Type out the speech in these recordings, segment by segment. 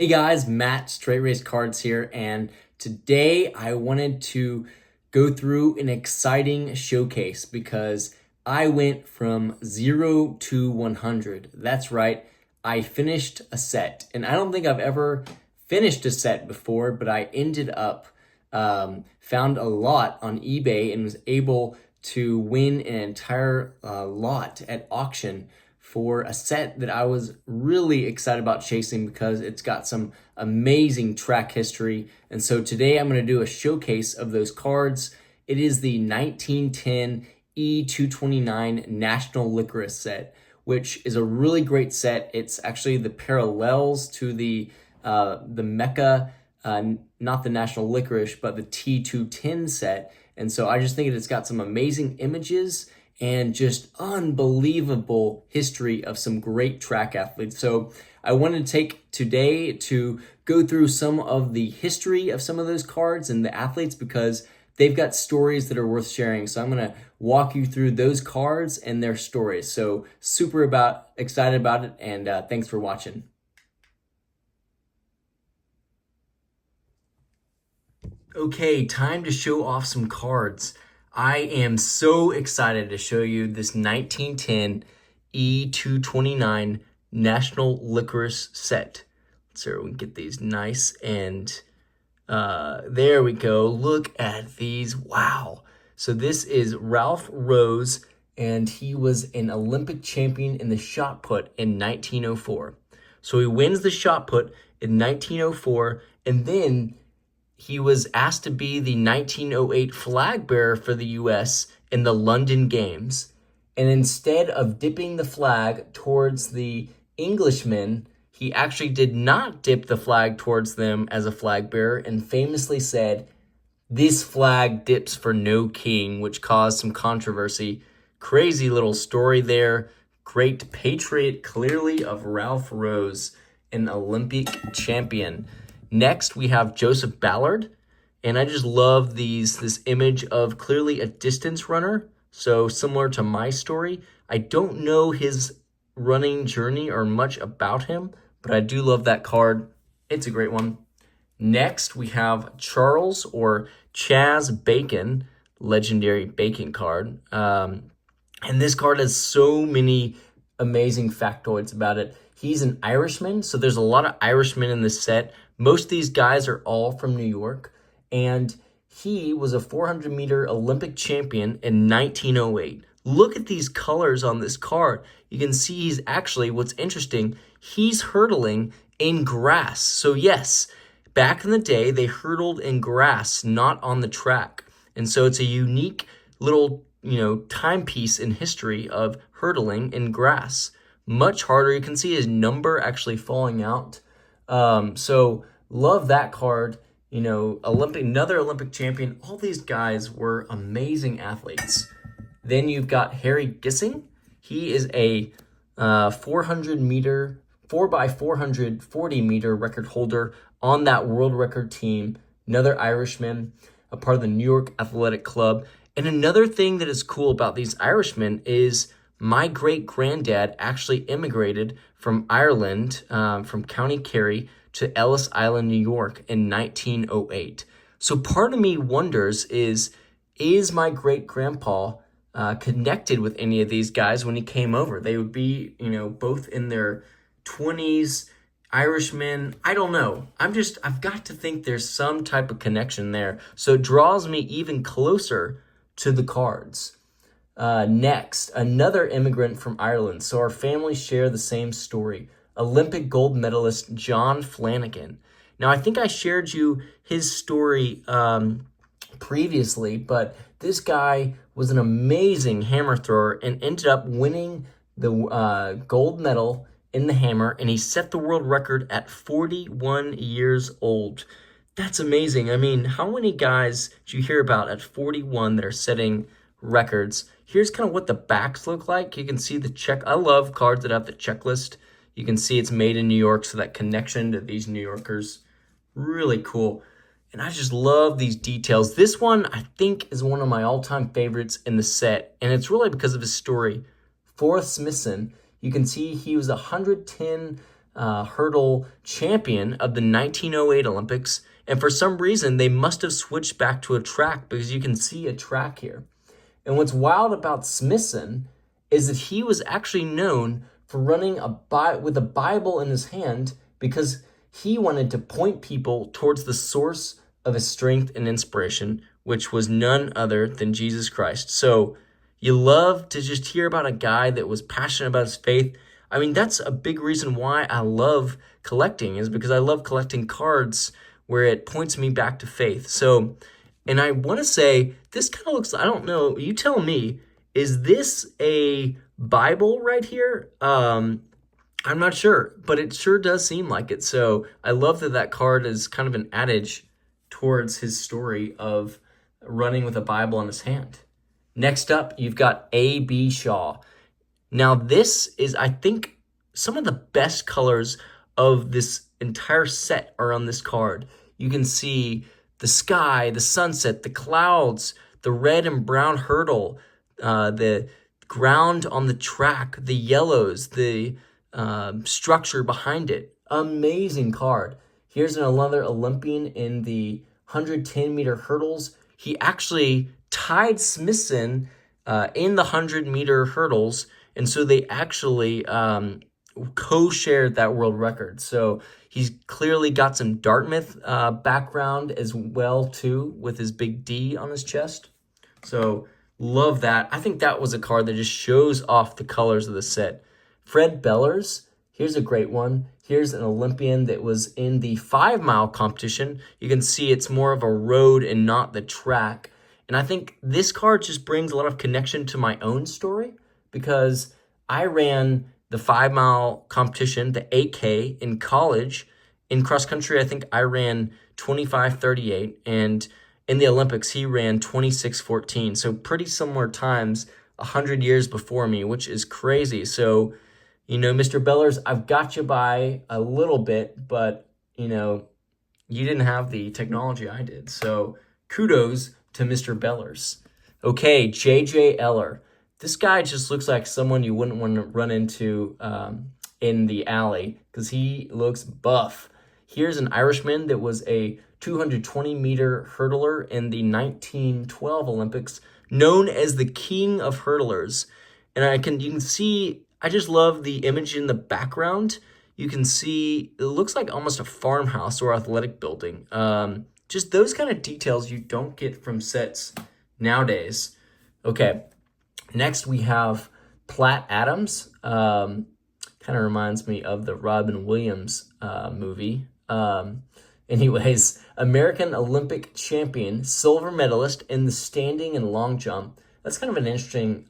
Hey guys, Matt, Straight Race Cards here, and today I wanted to go through an exciting showcase because I went from 0 to 100. That's right, I finished a set, and I don't think I've ever finished a set before, but I ended up found a lot on eBay and was able to win an entire lot at auction for a set that I was really excited about chasing because it's got some amazing track history. And so today I'm going to do a showcase of those cards. It is the 1910 E229 National Licorice set, which is a really great set. It's actually the parallels to the Mecca, not the National Licorice, but the T210 set. And so I just think it's got some amazing images and just unbelievable history of some great track athletes. So I wanted to take today to go through some of the history of some of those cards and the athletes because they've got stories that are worth sharing. So I'm going to walk you through those cards and their stories. So super excited about it, and thanks for watching. Okay, time to show off some cards. I am so excited to show you this 1910 E229 National Licorice set. So we can get these nice and there we go. Look at these. Wow. So this is Ralph Rose, and he was an Olympic champion in the shot put in 1904. So he wins the shot put in 1904, and then he was asked to be the 1908 flag bearer for the U.S. in the London Games. And instead of dipping the flag towards the Englishmen, he actually did not dip the flag towards them as a flag bearer and famously said, "This flag dips for no king," which caused some controversy. Crazy little story there. Great patriot, clearly, of Ralph Rose, an Olympic champion. Next, we have Joseph Ballard, and I just love this image of clearly a distance runner, so similar to my story. I don't know his running journey or much about him, but I do love that card. It's a great one. Next, we have Charles or Chaz Bacon, legendary Bacon card. And this card has so many amazing factoids about it. He's an Irishman, so there's a lot of Irishmen in this set. Most of these guys are all from New York, and he was a 400-meter Olympic champion in 1908. Look at these colors on this card. You can see he's actually, what's interesting, he's hurdling in grass. So yes, back in the day, they hurdled in grass, not on the track. And so it's a unique little, timepiece in history of hurdling in grass. Much harder. You can see his number actually falling out. So love that card. Another Olympic champion. All these guys were amazing athletes. Then you've got Harry Gissing. He is a 4x440 meter record holder on that world record team. Another Irishman, a part of the New York Athletic Club. And another thing that is cool about these Irishmen is my great-granddad actually immigrated from Ireland, from County Kerry to Ellis Island, New York in 1908. So part of me wonders is my great-grandpa connected with any of these guys when he came over? They would be, both in their 20s, Irishmen. I don't know. I've got to think there's some type of connection there. So it draws me even closer to the cards. Next, another immigrant from Ireland. So our families share the same story. Olympic gold medalist John Flanagan. Now, I think I shared you his story previously, but this guy was an amazing hammer thrower and ended up winning the gold medal in the hammer, and he set the world record at 41 years old. That's amazing. I mean, how many guys do you hear about at 41 that are setting records? Here's kind of what the backs look like. You can see the check. I love cards that have the checklist. You can see it's made in New York, so that connection to these New Yorkers, really cool. And I just love these details. This one, I think, is one of my all-time favorites in the set, and it's really because of his story. Forrest Smithson, you can see he was a 110 hurdle champion of the 1908 Olympics. And for some reason, they must have switched back to a track because you can see a track here. And what's wild about Smithson is that he was actually known for running with a Bible in his hand because he wanted to point people towards the source of his strength and inspiration, which was none other than Jesus Christ. So you love to just hear about a guy that was passionate about his faith. I mean, that's a big reason why I love collecting, is because I love collecting cards where it points me back to faith. So, and I want to say, this kind of looks, I don't know, you tell me, is this a Bible right here? I'm not sure, but it sure does seem like it. So I love that that card is kind of an adage towards his story of running with a Bible in his hand. Next up, you've got A.B. Shaw. Now this is, I think, some of the best colors of this entire set are on this card. You can see the sky, the sunset, the clouds, the red and brown hurdle, the ground on the track, the yellows, the structure behind it. Amazing card. Here's another Olympian in the 110-meter hurdles. He actually tied Smithson in the 100-meter hurdles, and so they actually co-shared that world record. So he's clearly got some Dartmouth background as well, too, with his big D on his chest. So love that. I think that was a card that just shows off the colors of the set. Fred Bellers, here's a great one. Here's an Olympian that was in the 5-mile competition. You can see it's more of a road and not the track. And I think this card just brings a lot of connection to my own story because I ran the 5-mile competition, the 8K, in college. In cross country, I think I ran 25:38, and in the Olympics, he ran 26:14. So pretty similar times 100 years before me, which is crazy. So, you know, Mr. Bellers, I've got you by a little bit, but, you know, you didn't have the technology I did. So kudos to Mr. Bellers. Okay, J.J. Eller. This guy just looks like someone you wouldn't want to run into in the alley because he looks buff. Here's an Irishman that was a 220-meter hurdler in the 1912 Olympics, known as the King of Hurdlers. And you can see, I just love the image in the background. You can see, it looks like almost a farmhouse or athletic building. Just those kind of details you don't get from sets nowadays. Okay, next we have Platt Adams. Kind of reminds me of the Robin Williams movie. Anyways, American Olympic champion, silver medalist in the standing and long jump. That's kind of an interesting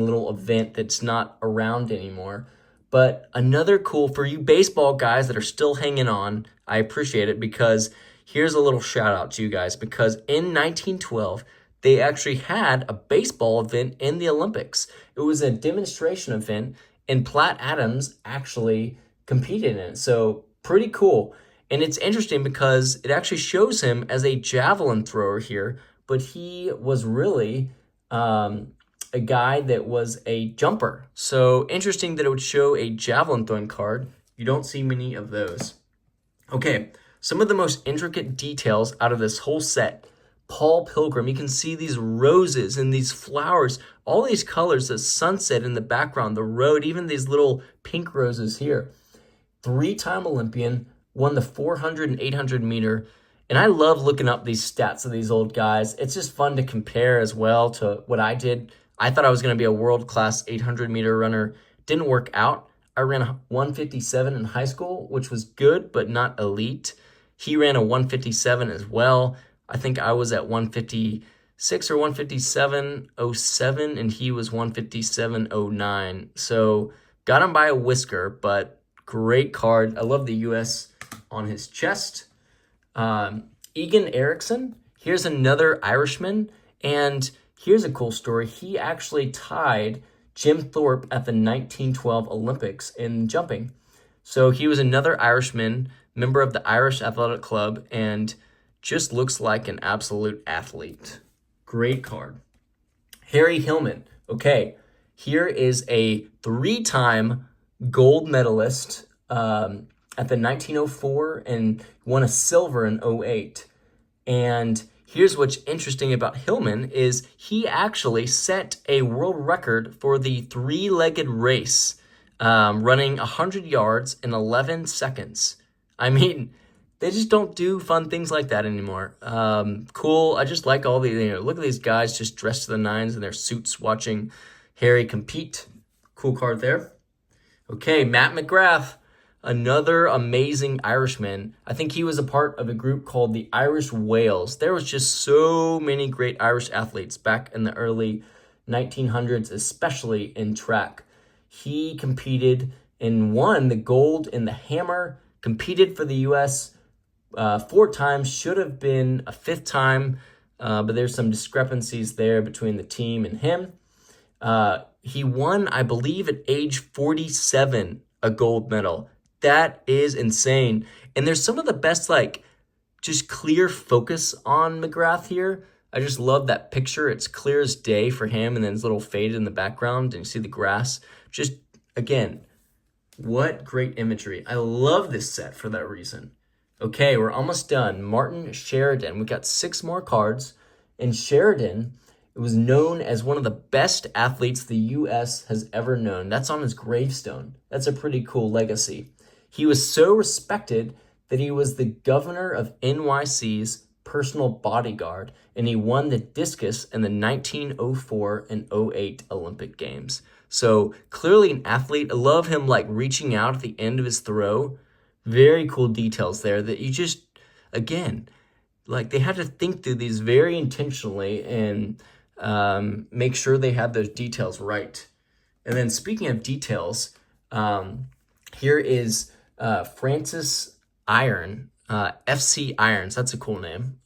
little event that's not around anymore. But another cool, for you baseball guys that are still hanging on, I appreciate it because here's a little shout out to you guys because in 1912, they actually had a baseball event in the Olympics. It was a demonstration event and Platt Adams actually competed in it. So pretty cool. And it's interesting because it actually shows him as a javelin thrower here, but he was really a guy that was a jumper. So interesting that it would show a javelin throwing card. You don't see many of those. Okay, some of the most intricate details out of this whole set. Paul Pilgrim, you can see these roses and these flowers, all these colors, the sunset in the background, the road, even these little pink roses here. 3-time Olympian, won the 400 and 800 meter. And I love looking up these stats of these old guys. It's just fun to compare as well to what I did. I thought I was going to be a world-class 800-meter runner. Didn't work out. I ran a 157 in high school, which was good, but not elite. He ran a 157 as well. I think I was at 156 or 157.07, and he was 157.09. So got him by a whisker, but great card. I love the U.S. on his chest. Egan Erickson, here's another Irishman, and here's a cool story. He actually tied Jim Thorpe at the 1912 Olympics in jumping. So he was another Irishman, member of the Irish Athletic Club, and just looks like an absolute athlete. Great card. Harry Hillman. Okay, here is a 3-time gold medalist at the 1904 and won a silver in '08. And here's what's interesting about Hillman is he actually set a world record for the three-legged race, running 100 yards in 11 seconds. I mean, they just don't do fun things like that anymore. Cool. I just like all the, look at these guys just dressed to the nines in their suits watching Harry compete. Cool card there. Okay, Matt McGrath, another amazing Irishman. I think he was a part of a group called the Irish Whales. There was just so many great Irish athletes back in the early 1900s, especially in track. He competed and won the gold in the hammer, competed for the U.S. 4 times, should have been a 5th time, but there's some discrepancies there between the team and him. He won, I believe, at age 47, a gold medal. That is insane. And there's some of the best, just clear focus on McGrath here. I just love that picture. It's clear as day for him, and then his little fade in the background, and you see the grass. Just, again, what great imagery. I love this set for that reason. Okay, we're almost done. Martin Sheridan. We got 6 more cards. And Sheridan, it was known as one of the best athletes the U.S. has ever known. That's on his gravestone. That's a pretty cool legacy. He was so respected that he was the governor of NYC's personal bodyguard, and he won the discus in the 1904 and '08 Olympic Games. So clearly an athlete. I love him reaching out at the end of his throw. Very cool details there that you just, again, they had to think through these very intentionally and make sure they had those details right. And then speaking of details, here is Francis Iron, FC Irons. That's a cool name.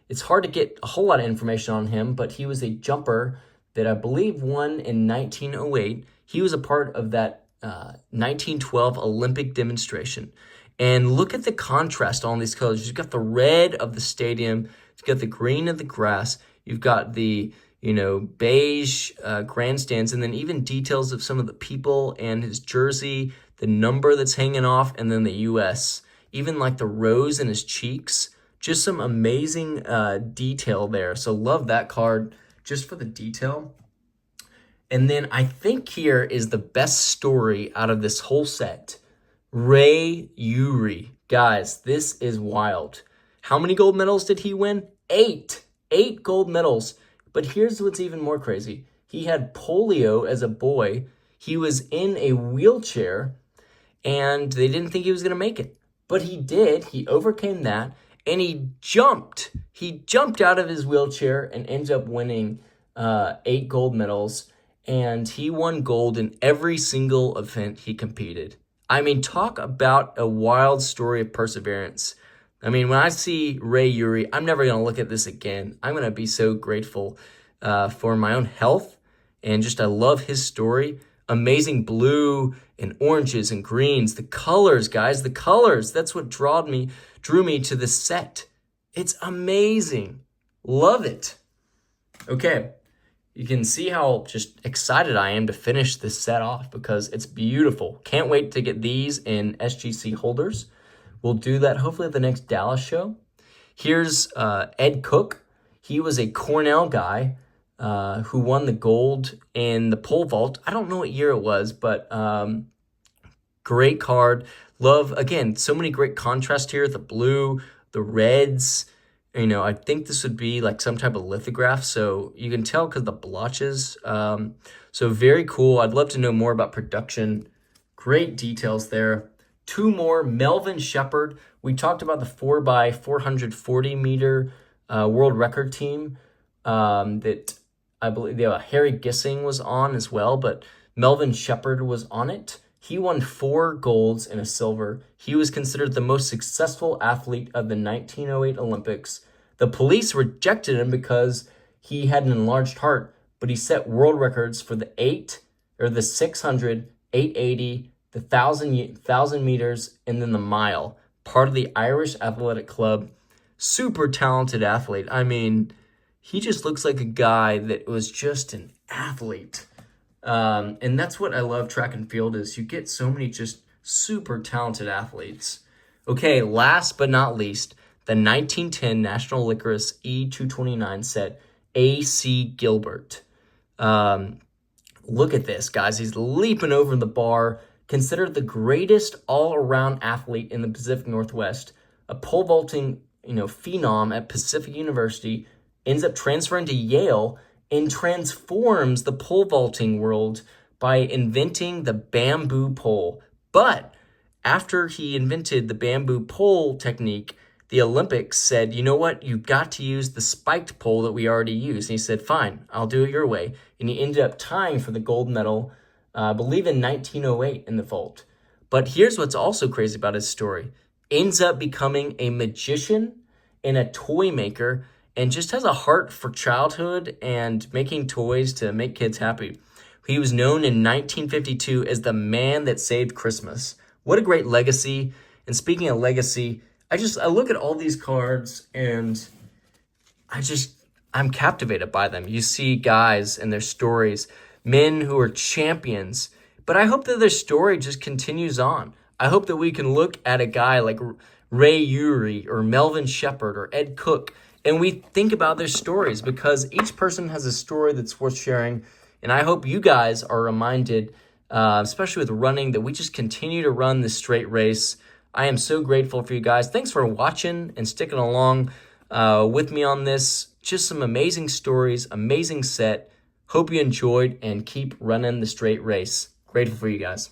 It's hard to get a whole lot of information on him, but he was a jumper that I believe won in 1908. He was a part of that 1912 Olympic demonstration. And look at the contrast on these colors. You've got the red of the stadium. You've got the green of the grass. You've got the, beige grandstands, and then even details of some of the people and his jersey, the number that's hanging off, and then the U.S. Even the rose in his cheeks. Just some amazing detail there. So love that card just for the detail. And then I think here is the best story out of this whole set. Ray Urey. Guys, this is wild. How many gold medals did he win? 8. 8 gold medals. But here's what's even more crazy. He had polio as a boy. He was in a wheelchair, and they didn't think he was going to make it. But he did. He overcame that, and he jumped. He jumped out of his wheelchair and ended up winning 8 gold medals. And he won gold in every single event he competed. I mean, talk about a wild story of perseverance. I mean, when I see Ray Urey, I'm never going to look at this again. I'm going to be so grateful for my own health. And just, I love his story. Amazing blue and oranges and greens. The colors, guys, the colors. That's what drew me to this set. It's amazing. Love it. Okay. You can see how just excited I am to finish this set off because it's beautiful. Can't wait to get these in SGC holders. We'll do that hopefully at the next Dallas show. Here's Ed Cook. He was a Cornell guy who won the gold in the pole vault. I don't know what year it was, but great card. Love, again, so many great contrasts here. The blue, the reds. I think this would be some type of lithograph, so you can tell because the blotches. So very cool. I'd love to know more about production. Great details there. 2 more, Melvin Shepard. We talked about the 4x440 meter world record team that I believe Harry Gissing was on as well, but Melvin Shepard was on it. He won 4 golds and a silver. He was considered the most successful athlete of the 1908 Olympics. The police rejected him because he had an enlarged heart, but he set world records for the 600, 880, the 1,000 meters, and then the mile. Part of the Irish Athletic Club. Super talented athlete. I mean, he just looks like a guy that was just an athlete. And that's what I love track and field is you get so many just super talented athletes. Okay, last but not least, the 1910 National Licorice E229 set A.C. Gilbert. Um, Look at this, guys. He's leaping over the bar, considered the greatest all-around athlete in the Pacific Northwest, a pole vaulting, phenom at Pacific University, ends up transferring to Yale and transforms the pole vaulting world by inventing the bamboo pole. But after he invented the bamboo pole technique, the Olympics said, you know what, you've got to use the spiked pole that we already use. And he said, fine, I'll do it your way. And he ended up tying for the gold medal, I believe in 1908 in the vault. But here's what's also crazy about his story. Ends up becoming a magician and a toy maker and just has a heart for childhood and making toys to make kids happy. He was known in 1952 as the man that saved Christmas. What a great legacy. And speaking of legacy, I look at all these cards and I'm captivated by them. You see guys and their stories, men who are champions, but I hope that their story just continues on. I hope that we can look at a guy like Ray Urey or Melvin Shepard or Ed Cook, and we think about their stories because each person has a story that's worth sharing. And I hope you guys are reminded, especially with running, that we just continue to run this straight race. I am so grateful for you guys. Thanks for watching and sticking along with me on this. Just some amazing stories, amazing set. Hope you enjoyed and keep running the straight race. Grateful for you guys.